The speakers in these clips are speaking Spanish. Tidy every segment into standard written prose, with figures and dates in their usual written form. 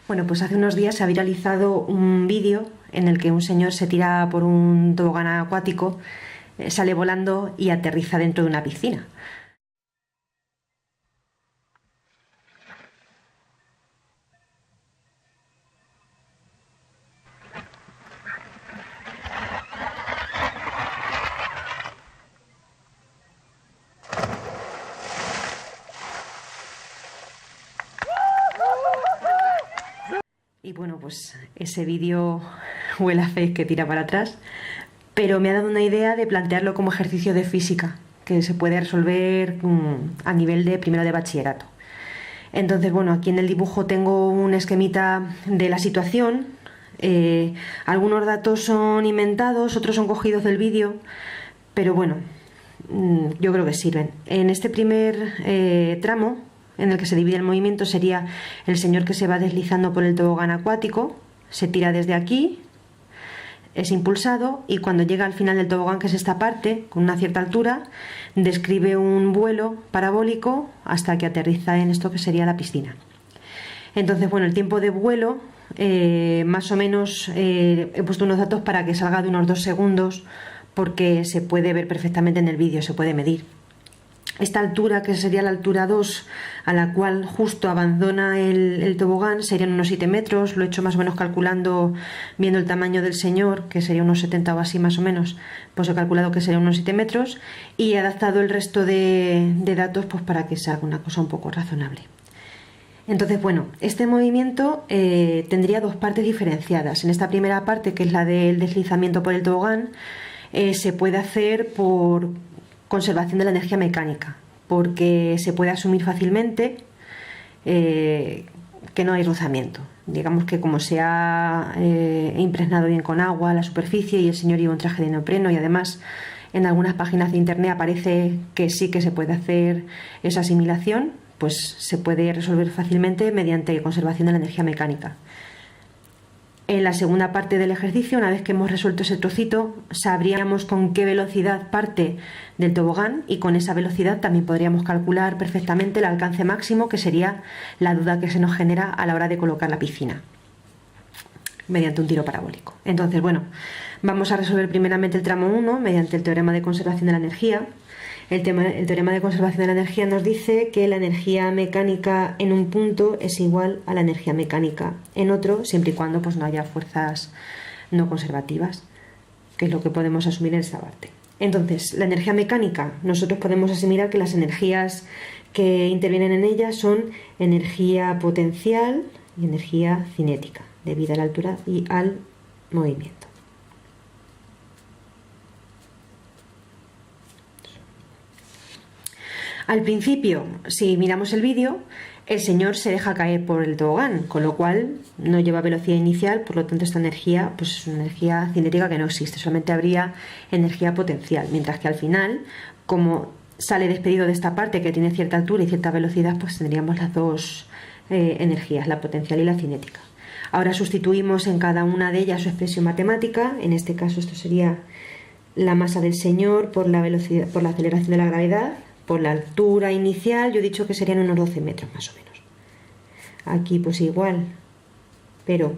Bueno, pues hace unos días se ha viralizado un vídeo en el que un señor se tira por un tobogán acuático, sale volando y aterriza dentro de una piscina. Y bueno, pues ese vídeo huele a fake que tira para atrás, pero me ha dado una idea de plantearlo como ejercicio de física, que se puede resolver a nivel de primero de bachillerato. Entonces, bueno, aquí en el dibujo tengo un esquemita de la situación. Algunos datos son inventados, otros son cogidos del vídeo, pero bueno, yo creo que sirven. En este primer tramo, en el que se divide el movimiento, sería el señor que se va deslizando por el tobogán acuático, se tira desde aquí, es impulsado y cuando llega al final del tobogán, que es esta parte, con una cierta altura, describe un vuelo parabólico hasta que aterriza en esto que sería la piscina. Entonces, bueno, el tiempo de vuelo, más o menos he puesto unos datos para que salga de unos 2 segundos, porque se puede ver perfectamente en el vídeo, se puede medir. Esta altura, que sería la altura 2, a la cual justo abandona el tobogán, serían unos 7 metros. Lo he hecho más o menos calculando, viendo el tamaño del señor, que sería unos 70 o así más o menos, pues he calculado que serían unos 7 metros y he adaptado el resto de datos pues para que salga una cosa un poco razonable. Entonces, bueno, este movimiento tendría dos partes diferenciadas. En esta primera parte, que es la del deslizamiento por el tobogán, se puede hacer por conservación de la energía mecánica, porque se puede asumir fácilmente que no hay rozamiento. Digamos que como se ha impregnado bien con agua la superficie y el señor lleva un traje de neopreno y además en algunas páginas de internet aparece que sí que se puede hacer esa asimilación, pues se puede resolver fácilmente mediante conservación de la energía mecánica. En la segunda parte del ejercicio, una vez que hemos resuelto ese trocito, sabríamos con qué velocidad parte del tobogán y con esa velocidad también podríamos calcular perfectamente el alcance máximo, que sería la duda que se nos genera a la hora de colocar la piscina mediante un tiro parabólico. Entonces, bueno, vamos a resolver primeramente el tramo 1 mediante el teorema de conservación de la energía. El teorema de conservación de la energía nos dice que la energía mecánica en un punto es igual a la energía mecánica en otro, siempre y cuando pues, no haya fuerzas no conservativas, que es lo que podemos asumir en esta parte. Entonces, la energía mecánica, nosotros podemos asimilar que las energías que intervienen en ella son energía potencial y energía cinética, debido a la altura y al movimiento. Al principio, si miramos el vídeo, el señor se deja caer por el tobogán, con lo cual no lleva velocidad inicial, por lo tanto esta energía pues es una energía cinética que no existe, solamente habría energía potencial, mientras que al final, como sale despedido de esta parte que tiene cierta altura y cierta velocidad, pues tendríamos las dos energías, la potencial y la cinética. Ahora sustituimos en cada una de ellas su expresión matemática, en este caso esto sería la masa del señor por la velocidad, por la aceleración de la gravedad, por la altura inicial, yo he dicho que serían unos 12 metros más o menos. Aquí pues igual, pero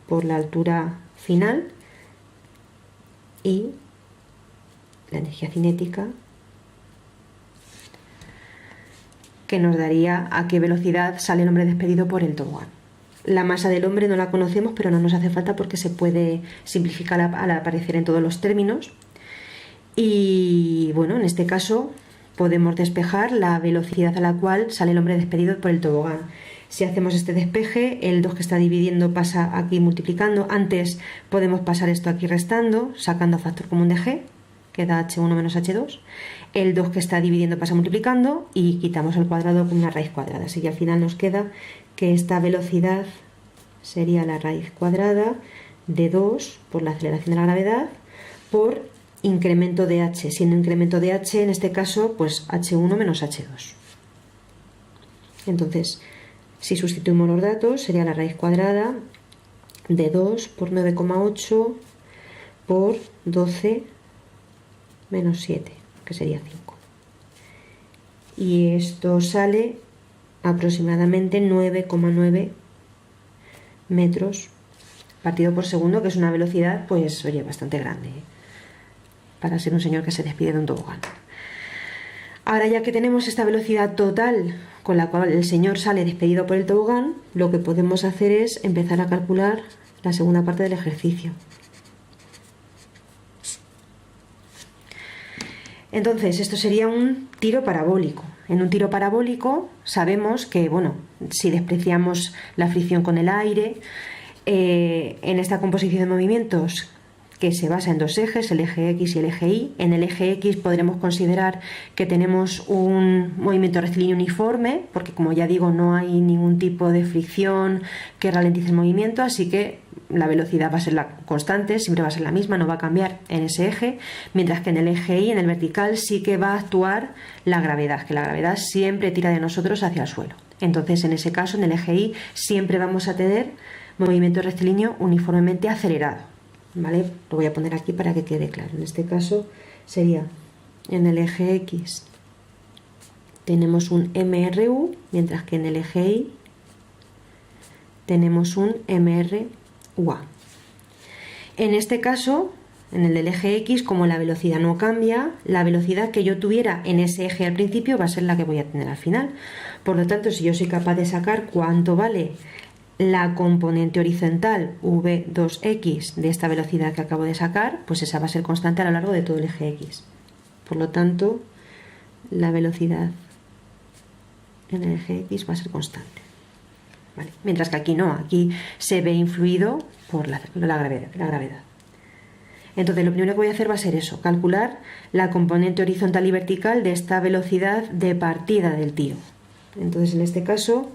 por la altura final y la energía cinética, que nos daría a qué velocidad sale el hombre despedido por el tobogán. La masa del hombre no la conocemos, pero no nos hace falta porque se puede simplificar al aparecer en todos los términos. Y bueno, en este caso podemos despejar la velocidad a la cual sale el hombre despedido por el tobogán. Si hacemos este despeje, el 2 que está dividiendo pasa aquí multiplicando. Antes podemos pasar esto aquí restando, sacando factor común de g, queda h1 menos h2. El 2 que está dividiendo pasa multiplicando y quitamos el cuadrado con una raíz cuadrada. Así que al final nos queda que esta velocidad sería la raíz cuadrada de 2 por la aceleración de la gravedad por incremento de h, siendo incremento de h en este caso pues h1 menos h2. Entonces, si sustituimos los datos, sería la raíz cuadrada de 2 por 9,8 por 12 menos 7, que sería 5. Y esto sale aproximadamente 9,9 metros partido por segundo, que es una velocidad, pues, oye, bastante grande, ¿eh? Para ser un señor que se despide de un tobogán. Ahora, ya que tenemos esta velocidad total con la cual el señor sale despedido por el tobogán, lo que podemos hacer es empezar a calcular la segunda parte del ejercicio. Entonces, esto sería un tiro parabólico. En un tiro parabólico sabemos que, bueno, si despreciamos la fricción con el aire, en esta composición de movimientos que se basa en dos ejes, el eje X y el eje Y. En el eje X podremos considerar que tenemos un movimiento rectilíneo uniforme, porque, como ya digo, no hay ningún tipo de fricción que ralentice el movimiento, así que la velocidad va a ser la constante, siempre va a ser la misma, no va a cambiar en ese eje, mientras que en el eje Y, en el vertical, sí que va a actuar la gravedad, que la gravedad siempre tira de nosotros hacia el suelo. Entonces, en ese caso, en el eje Y, siempre vamos a tener movimiento rectilíneo uniformemente acelerado, ¿vale? Lo voy a poner aquí para que quede claro. En este caso sería en el eje X tenemos un MRU, mientras que en el eje Y tenemos un MRUA. En este caso, en el del eje X, como la velocidad no cambia, la velocidad que yo tuviera en ese eje al principio va a ser la que voy a tener al final. Por lo tanto, si yo soy capaz de sacar cuánto vale la componente horizontal v2x de esta velocidad que acabo de sacar, pues esa va a ser constante a lo largo de todo el eje X. Por lo tanto, la velocidad en el eje X va a ser constante, ¿vale? Mientras que aquí no, aquí se ve influido por la gravedad. Entonces, lo primero que voy a hacer va a ser eso, calcular la componente horizontal y vertical de esta velocidad de partida del tiro. Entonces, en este caso,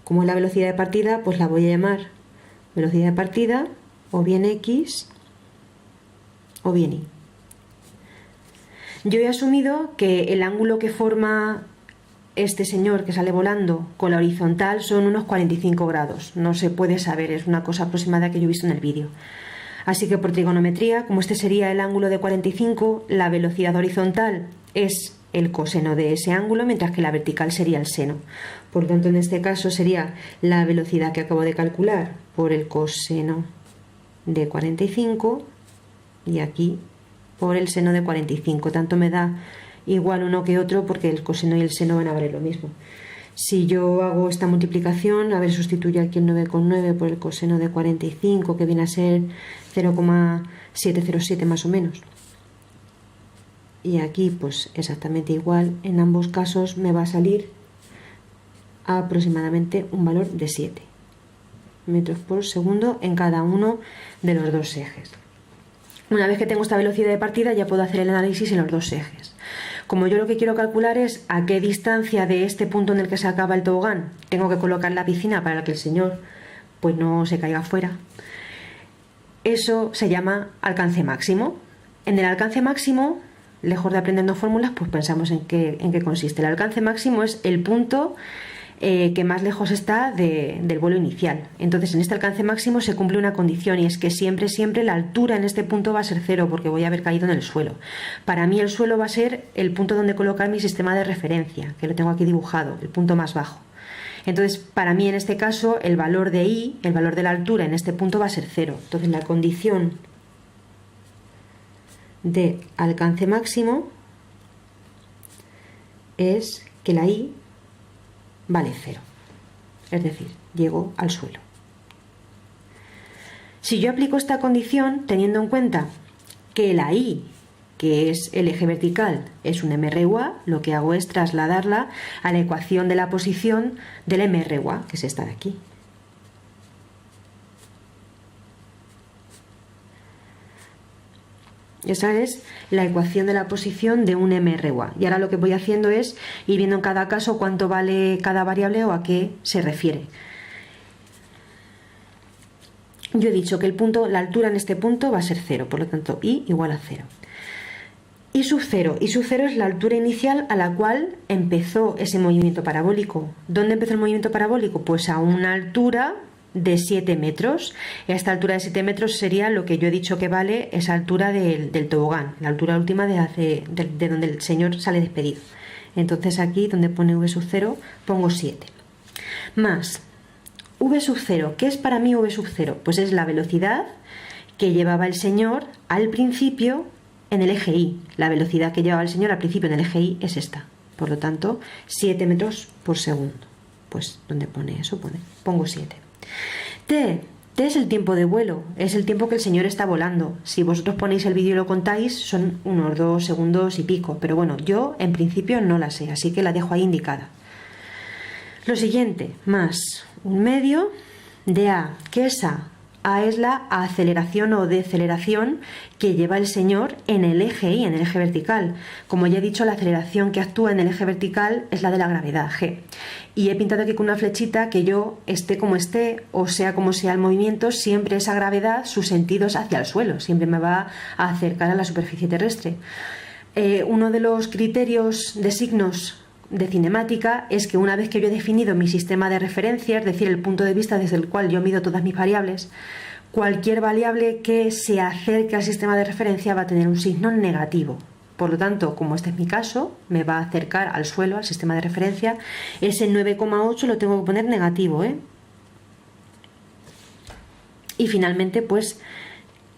como es la velocidad de partida, pues la voy a llamar velocidad de partida, o bien X, o bien Y. Yo he asumido que el ángulo que forma este señor que sale volando con la horizontal son unos 45 grados. No se puede saber, es una cosa aproximada que yo he visto en el vídeo. Así que por trigonometría, como este sería el ángulo de 45, la velocidad horizontal es el coseno de ese ángulo, mientras que la vertical sería el seno. Por lo tanto, en este caso sería la velocidad que acabo de calcular por el coseno de 45 y aquí por el seno de 45. Tanto me da igual uno que otro porque el coseno y el seno van a valer lo mismo. Si yo hago esta multiplicación, a ver, sustituyo aquí el 9,9 por el coseno de 45, que viene a ser 0,707 más o menos. Y aquí pues exactamente igual, en ambos casos me va a salir aproximadamente un valor de 7 metros por segundo en cada uno de los dos ejes. Una vez que tengo esta velocidad de partida, ya puedo hacer el análisis en los dos ejes. Como yo lo que quiero calcular es a qué distancia de este punto en el que se acaba el tobogán tengo que colocar la piscina para que el señor pues no se caiga fuera, eso se llama alcance máximo. En el alcance máximo, lejos de aprendernos fórmulas, pues pensamos en qué consiste. El alcance máximo es el punto que más lejos está del vuelo inicial. Entonces, en este alcance máximo se cumple una condición, y es que siempre la altura en este punto va a ser 0, porque voy a haber caído en el suelo. Para mí el suelo va a ser el punto donde colocar mi sistema de referencia, que lo tengo aquí dibujado, el punto más bajo. Entonces, para mí en este caso, el valor de I, el valor de la altura en este punto va a ser 0. Entonces, la condición de alcance máximo es que la I vale 0, es decir, llego al suelo. Si yo aplico esta condición teniendo en cuenta que la I, que es el eje vertical, es un MRUA, lo que hago es trasladarla a la ecuación de la posición del MRUA, que es esta de aquí. Esa es la ecuación de la posición de un MRUA. Y ahora lo que voy haciendo es ir viendo en cada caso cuánto vale cada variable o a qué se refiere. Yo he dicho que la altura en este punto va a ser 0, por lo tanto I igual a 0. I sub 0. I sub 0 es la altura inicial a la cual empezó ese movimiento parabólico. ¿Dónde empezó el movimiento parabólico? Pues a una altura de 7 metros. A esta altura de 7 metros sería lo que yo he dicho que vale esa altura del tobogán, la altura última de donde el señor sale despedido. Entonces aquí donde pone V sub 0 pongo 7 más V sub 0, ¿qué es para mí V sub 0? Pues es la velocidad que llevaba el señor al principio en el eje Y. La velocidad que llevaba el señor al principio en el eje Y es esta. Por lo tanto, 7 metros por segundo. Pues, ¿dónde pone eso? Pongo 7. T es el tiempo de vuelo, es el tiempo que el señor está volando. Si vosotros ponéis el vídeo y lo contáis, son unos 2 segundos y pico. Pero bueno, yo en principio no la sé, así que la dejo ahí indicada. Lo siguiente, más un medio de A. ¿Qué es A? A es la aceleración o deceleración que lleva el señor en el eje Y, en el eje vertical. Como ya he dicho, la aceleración que actúa en el eje vertical es la de la gravedad, G. Y he pintado aquí con una flechita que yo, esté como esté, o sea como sea el movimiento, siempre esa gravedad, su sentido es hacia el suelo, siempre me va a acercar a la superficie terrestre. Uno de los criterios de signos de cinemática es que una vez que yo he definido mi sistema de referencia, es decir, el punto de vista desde el cual yo mido todas mis variables, cualquier variable que se acerque al sistema de referencia va a tener un signo negativo. Por lo tanto, como este es mi caso, me va a acercar al suelo, al sistema de referencia. Ese 9,8 lo tengo que poner negativo, Y finalmente, pues,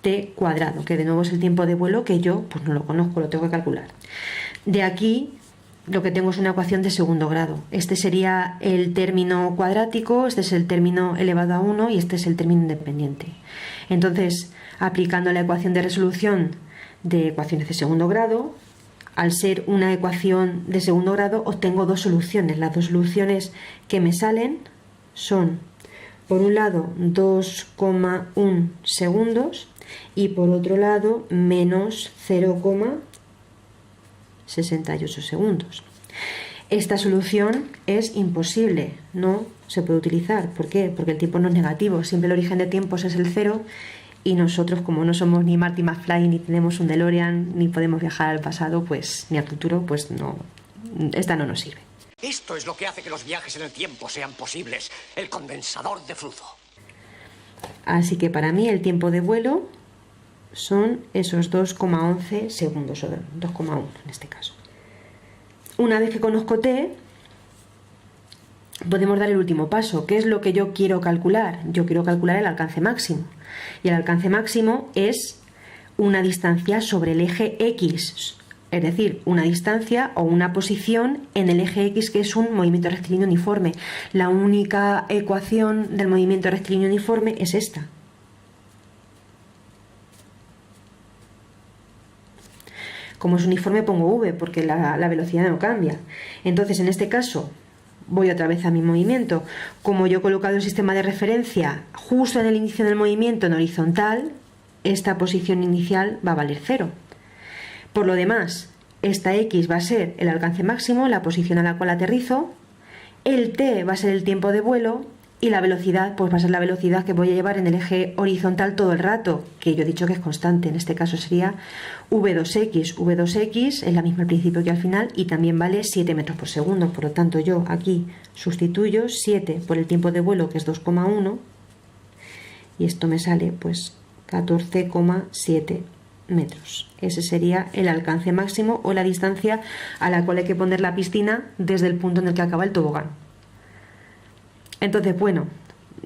t cuadrado, que de nuevo es el tiempo de vuelo que yo pues no lo conozco, lo tengo que calcular. De aquí lo que tengo es una ecuación de segundo grado. Este sería el término cuadrático, este es el término elevado a 1 y este es el término independiente. Entonces, aplicando la ecuación de resolución de ecuaciones de segundo grado, al ser una ecuación de segundo grado obtengo dos soluciones. Las dos soluciones que me salen son, por un lado, 2,1 segundos y por otro lado, menos 0,68 segundos. Esta solución es imposible, no se puede utilizar. ¿Por qué? Porque el tiempo no es negativo, siempre el origen de tiempos es el cero y nosotros, como no somos ni Marty McFly, ni tenemos un DeLorean, ni podemos viajar al pasado, pues ni al futuro, pues no, esta no nos sirve. Esto es lo que hace que los viajes en el tiempo sean posibles, el condensador de flujo. Así que para mí el tiempo de vuelo son esos 2,11 segundos, o 2,1 en este caso. Una vez que conozco t, podemos dar el último paso. ¿Qué es lo que yo quiero calcular? Yo quiero calcular el alcance máximo. Y el alcance máximo es una distancia sobre el eje X, es decir, una distancia o una posición en el eje X, que es un movimiento rectilíneo uniforme. La única ecuación del movimiento rectilíneo uniforme es esta. Como es uniforme pongo v porque la velocidad no cambia. Entonces, en este caso, voy otra vez a mi movimiento. Como yo he colocado el sistema de referencia justo en el inicio del movimiento en horizontal, esta posición inicial va a valer 0. Por lo demás, esta x va a ser el alcance máximo, la posición a la cual aterrizo, el t va a ser el tiempo de vuelo y la velocidad pues va a ser la velocidad que voy a llevar en el eje horizontal todo el rato, que yo he dicho que es constante, en este caso sería v2x. v2x es la misma al principio que al final y también vale 7 metros por segundo, por lo tanto yo aquí sustituyo 7 por el tiempo de vuelo, que es 2,1, y esto me sale pues 14,7 metros. Ese sería el alcance máximo o la distancia a la cual hay que poner la piscina desde el punto en el que acaba el tobogán. Entonces, bueno,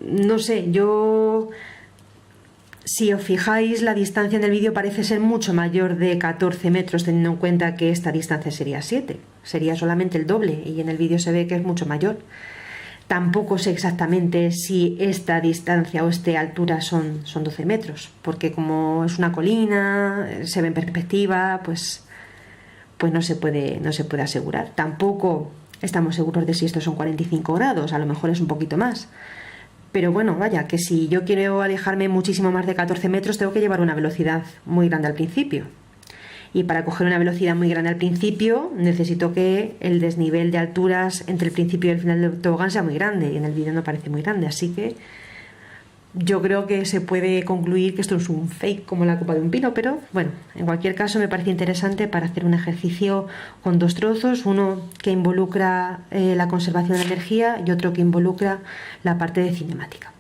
no sé, si os fijáis, la distancia en el vídeo parece ser mucho mayor de 14 metros, teniendo en cuenta que esta distancia sería 7, sería solamente el doble, y en el vídeo se ve que es mucho mayor. Tampoco sé exactamente si esta distancia o esta altura son 12 metros, porque como es una colina, se ve en perspectiva, pues no se puede asegurar. Tampoco estamos seguros de si estos son 45 grados, a lo mejor es un poquito más. Pero bueno, vaya, que si yo quiero alejarme muchísimo más de 14 metros, tengo que llevar una velocidad muy grande al principio. Y para coger una velocidad muy grande al principio, necesito que el desnivel de alturas entre el principio y el final del tobogán sea muy grande. Y en el vídeo no parece muy grande, así que yo creo que se puede concluir que esto es un fake como la copa de un pino, pero bueno, en cualquier caso me parece interesante para hacer un ejercicio con dos trozos, uno que involucra la conservación de energía y otro que involucra la parte de cinemática.